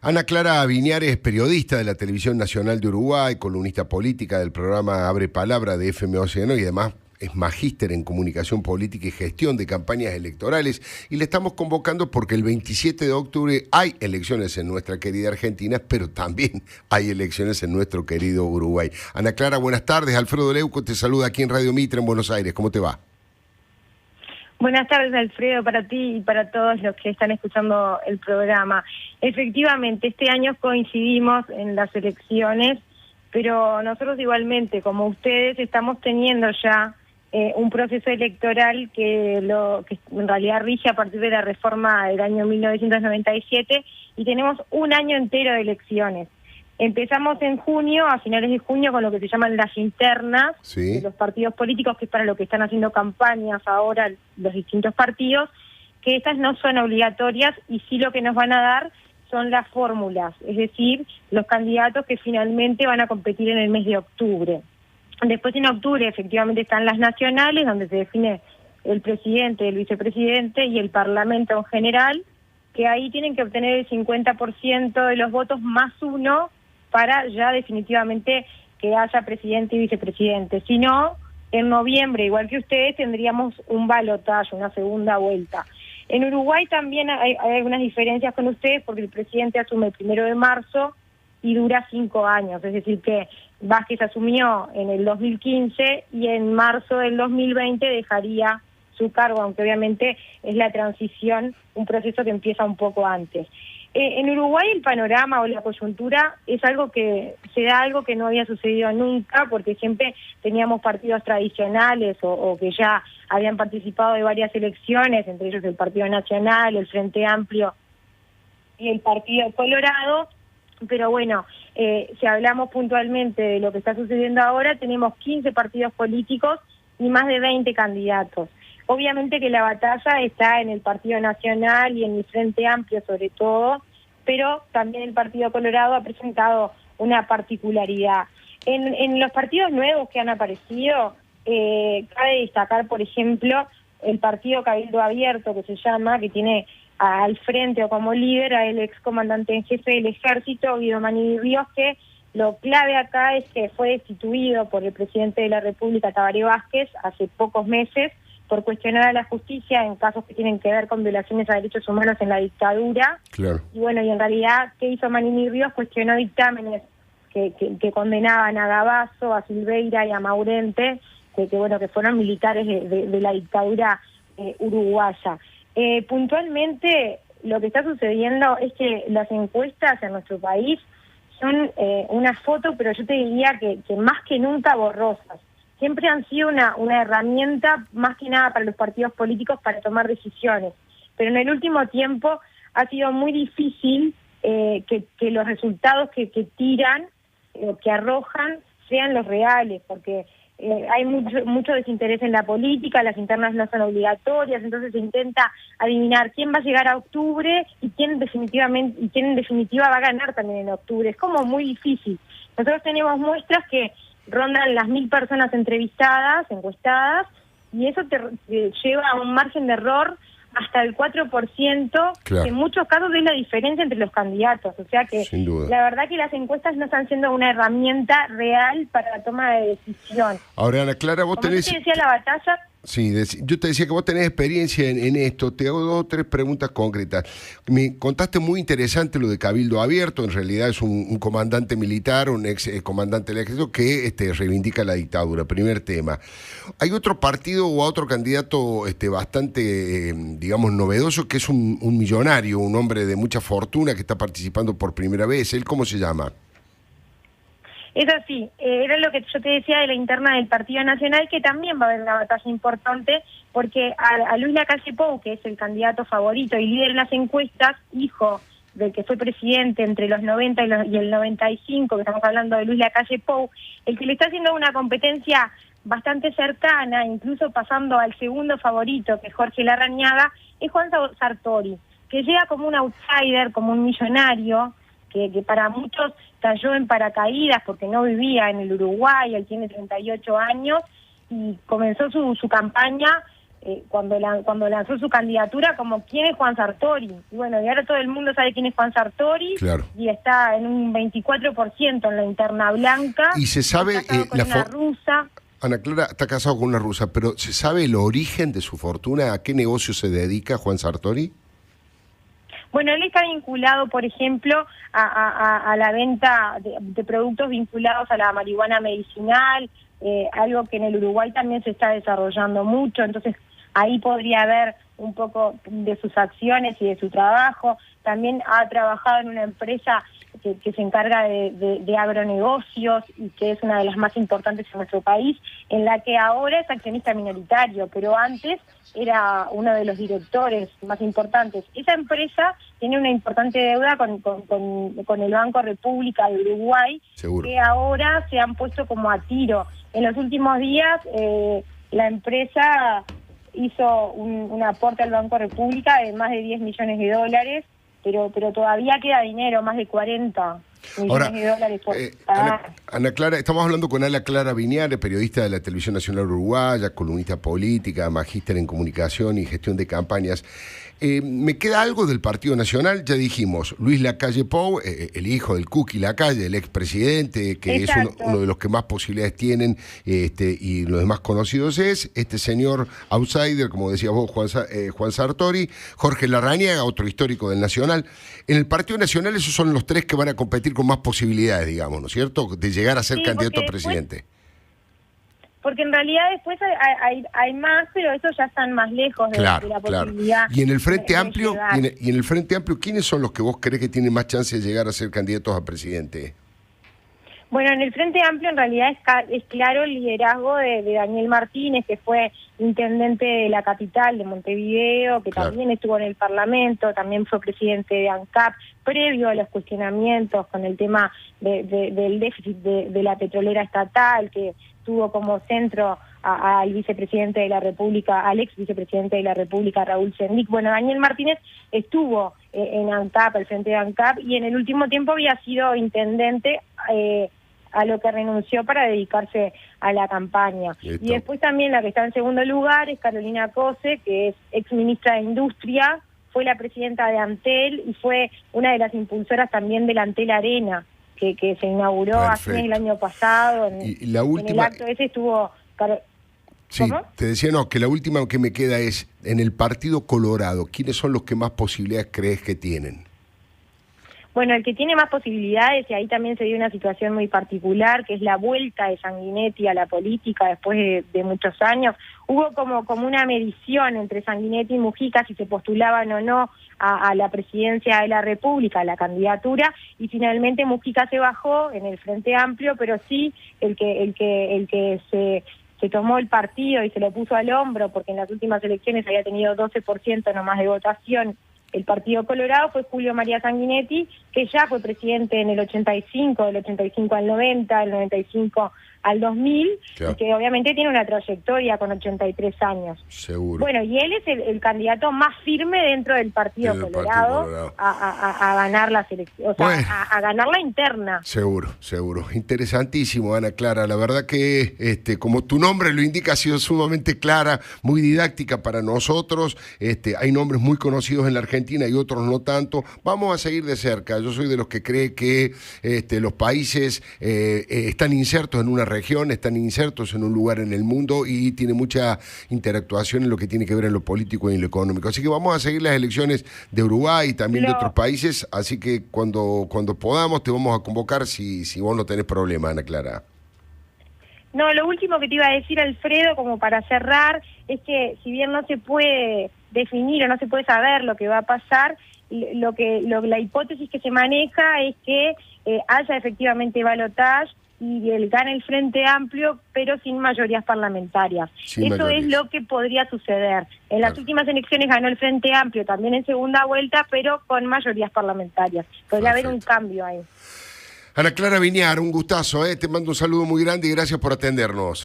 Ana Clara Viñares es periodista de la Televisión Nacional de Uruguay, columnista política del programa Abre Palabra de FM Océano y además es magíster en comunicación política y gestión de campañas electorales. Y le estamos convocando porque el 27 de octubre hay elecciones en nuestra querida Argentina, pero también hay elecciones en nuestro querido Uruguay. Ana Clara, buenas tardes. Alfredo Leuco te saluda aquí en Radio Mitre en Buenos Aires. ¿Cómo te va? Buenas tardes, Alfredo, para ti y para todos los que están escuchando el programa. Efectivamente, este año coincidimos en las elecciones, pero nosotros igualmente, como ustedes, estamos teniendo ya un proceso electoral que en realidad rige a partir de la reforma del año 1997 y tenemos un año entero de elecciones. Empezamos en junio, a finales de junio, con lo que se llaman las internas de los partidos políticos, que es para lo que están haciendo campañas ahora los distintos partidos, que estas no son obligatorias y sí lo que nos van a dar son las fórmulas, es decir, los candidatos que finalmente van a competir en el mes de octubre. Después en octubre efectivamente están las nacionales, donde se define el presidente, el vicepresidente y el parlamento en general, que ahí tienen que obtener el 50% de los votos más uno para ya definitivamente que haya presidente y vicepresidente. Si no, en noviembre, igual que ustedes, tendríamos un balotaje, una segunda vuelta. En Uruguay también hay algunas diferencias con ustedes porque el presidente asume el 1 de marzo y dura 5 años, es decir que Vázquez asumió en el 2015 y en marzo del 2020 dejaría su cargo, aunque obviamente es la transición, un proceso que empieza un poco antes. En Uruguay el panorama o la coyuntura es algo que no había sucedido nunca, porque siempre teníamos partidos tradicionales o que ya habían participado de varias elecciones, entre ellos el Partido Nacional, el Frente Amplio y el Partido Colorado. Pero bueno, si hablamos puntualmente de lo que está sucediendo ahora, tenemos 15 partidos políticos y más de 20 candidatos. Obviamente que la batalla está en el Partido Nacional y en el Frente Amplio sobre todo, pero también el Partido Colorado ha presentado una particularidad. En los partidos nuevos que han aparecido, cabe destacar, por ejemplo, el Partido Cabildo Abierto, que se llama, que tiene al frente o como líder al excomandante en jefe del Ejército, Guido Manini Ríos, que lo clave acá es que fue destituido por el presidente de la República, Tabaré Vázquez, hace pocos meses, por cuestionar a la justicia en casos que tienen que ver con violaciones a derechos humanos en la dictadura. Claro. Y bueno, y en realidad, ¿qué hizo Manini Ríos? Cuestionó dictámenes que condenaban a Gavazo, a Silveira y a Maurente, que fueron militares de la dictadura uruguaya. Puntualmente, lo que está sucediendo es que las encuestas en nuestro país son una foto, pero yo te diría que más que nunca borrosas. Siempre han sido una herramienta más que nada para los partidos políticos para tomar decisiones, pero en el último tiempo ha sido muy difícil que los resultados que tiran, que arrojan, sean los reales, porque hay mucho desinterés en la política, las internas no son obligatorias, entonces se intenta adivinar quién va a llegar a octubre y quién en definitiva va a ganar también en octubre. Es como muy difícil. Nosotros tenemos muestras que rondan las 1.000 personas entrevistadas, encuestadas, y eso te lleva a un margen de error hasta el 4%, claro. Que en muchos casos es la diferencia entre los candidatos. O sea que Sin duda. La verdad que las encuestas no están siendo una herramienta real para la toma de decisión. Ahora, Ana Clara, vos Como tenés... yo te decía, la batalla... Sí, yo te decía que vos tenés experiencia en esto. Te hago 2 o 3 preguntas concretas. Me contaste muy interesante lo de Cabildo Abierto. En realidad es un comandante militar, un ex comandante del ejército que reivindica la dictadura. Primer tema. Hay otro partido o otro candidato bastante, digamos, novedoso, que es un millonario, un hombre de mucha fortuna que está participando por primera vez. ¿Él cómo se llama? Es así, era lo que yo te decía de la interna del Partido Nacional, que también va a haber una batalla importante, porque a Luis Lacalle Pou, que es el candidato favorito y líder en las encuestas, hijo del que fue presidente entre los 90 y el 95, que estamos hablando de Luis Lacalle Pou, el que le está haciendo una competencia bastante cercana, incluso pasando al segundo favorito, que es Jorge Larrañaga, es Juan Sartori, que llega como un outsider, como un millonario, que para muchos cayó en paracaídas porque no vivía en el Uruguay. Él tiene 38 años y comenzó su campaña cuando lanzó su candidatura como quién es Juan Sartori. Y bueno, y ahora todo el mundo sabe quién es Juan Sartori, claro. Y está en un 24% en la interna blanca. Y se sabe con una rusa. Ana Clara está casado con una rusa, pero ¿se sabe el origen de su fortuna? ¿A qué negocio se dedica Juan Sartori? Bueno, él está vinculado, por ejemplo, a la venta de productos vinculados a la marihuana medicinal, algo que en el Uruguay también se está desarrollando mucho, entonces ahí podría haber un poco de sus acciones y de su trabajo. También ha trabajado en una empresa que se encarga de agronegocios y que es una de las más importantes en nuestro país, en la que ahora es accionista minoritario, pero antes era uno de los directores más importantes. Esa empresa tiene una importante deuda con el Banco República de Uruguay, seguro, que ahora se han puesto como a tiro. En los últimos días la empresa hizo un aporte al Banco República de más de 10 millones de dólares, pero todavía queda dinero, más de 40 millones de dólares por pagar. Ana Clara, estamos hablando con Ana Clara Viñales, periodista de la Televisión Nacional Uruguaya, columnista política, magíster en comunicación y gestión de campañas. Me queda algo del Partido Nacional, ya dijimos, Luis Lacalle Pou, el hijo del Cookie Lacalle, el expresidente, que Exacto. es uno de los que más posibilidades tienen, y los demás conocidos es este señor outsider, como decías vos, Juan Sartori, Jorge Larrañaga, otro histórico del Nacional. En el Partido Nacional esos son los tres que van a competir con más posibilidades, digamos, ¿no es cierto?, de llegar a ser candidato a presidente. Porque en realidad después hay más, pero esos ya están más lejos de la posibilidad. Y en el Frente Amplio, y en el Frente Amplio, ¿quiénes son los que vos crees que tienen más chance de llegar a ser candidatos a presidente? Bueno, en el Frente Amplio en realidad es claro el liderazgo de Daniel Martínez, que fue intendente de la capital, de Montevideo, que también estuvo en el Parlamento, también fue presidente de ANCAP, previo a los cuestionamientos con el tema del déficit de la petrolera estatal, que tuvo como centro al vicepresidente de la República, al ex vicepresidente de la República, Raúl Sendic. Bueno, Daniel Martínez estuvo en ANCAP, al frente de ANCAP, y en el último tiempo había sido intendente, a lo que renunció para dedicarse a la campaña. Listo. Y después también la que está en segundo lugar es Carolina Cose, que es ex ministra de Industria, fue la presidenta de Antel y fue una de las impulsoras también del Antel Arena, que se inauguró hace el año pasado. Y la última... En el acto ese estuvo... Sí, ¿Cómo? te decía, que la última que me queda es, en el Partido Colorado, ¿quiénes son los que más posibilidades crees que tienen? Bueno, el que tiene más posibilidades, y ahí también se dio una situación muy particular, que es la vuelta de Sanguinetti a la política después de muchos años. Hubo como una medición entre Sanguinetti y Mujica si se postulaban o no a la presidencia de la República, a la candidatura, y finalmente Mujica se bajó en el Frente Amplio, pero sí el que se tomó el partido y se lo puso al hombro, porque en las últimas elecciones había tenido 12% nomás de votación, el Partido Colorado, fue Julio María Sanguinetti, que ya fue presidente en el 85, del 85 al 90, del 95 al 2000, y que obviamente tiene una trayectoria con 83 años. Seguro. Bueno, y él es el candidato más firme dentro del Partido Colorado a ganar las elecciones, o sea, a ganar la interna. Seguro. Interesantísimo, Ana Clara. La verdad que, como tu nombre lo indica, ha sido sumamente clara, muy didáctica para nosotros. Hay nombres muy conocidos en la Argentina y otros no tanto. Vamos a seguir de cerca. Yo soy de los que cree que los países están insertos en una región, están insertos en un lugar en el mundo y tiene mucha interactuación en lo que tiene que ver en lo político y en lo económico. Así que vamos a seguir las elecciones de Uruguay y también de otros países, así que cuando podamos te vamos a convocar si vos no tenés problema, Ana Clara. No, lo último que te iba a decir, Alfredo, como para cerrar, es que si bien no se puede definir o no se puede saber lo que va a pasar, la hipótesis que se maneja es que haya efectivamente balotaje y él gana el Frente Amplio, pero sin mayorías parlamentarias. Eso es lo que podría suceder. En las últimas elecciones ganó el Frente Amplio, también en segunda vuelta, pero con mayorías parlamentarias. Podría haber un cambio ahí. Ana Clara Viñar, un gustazo, te mando un saludo muy grande y gracias por atendernos.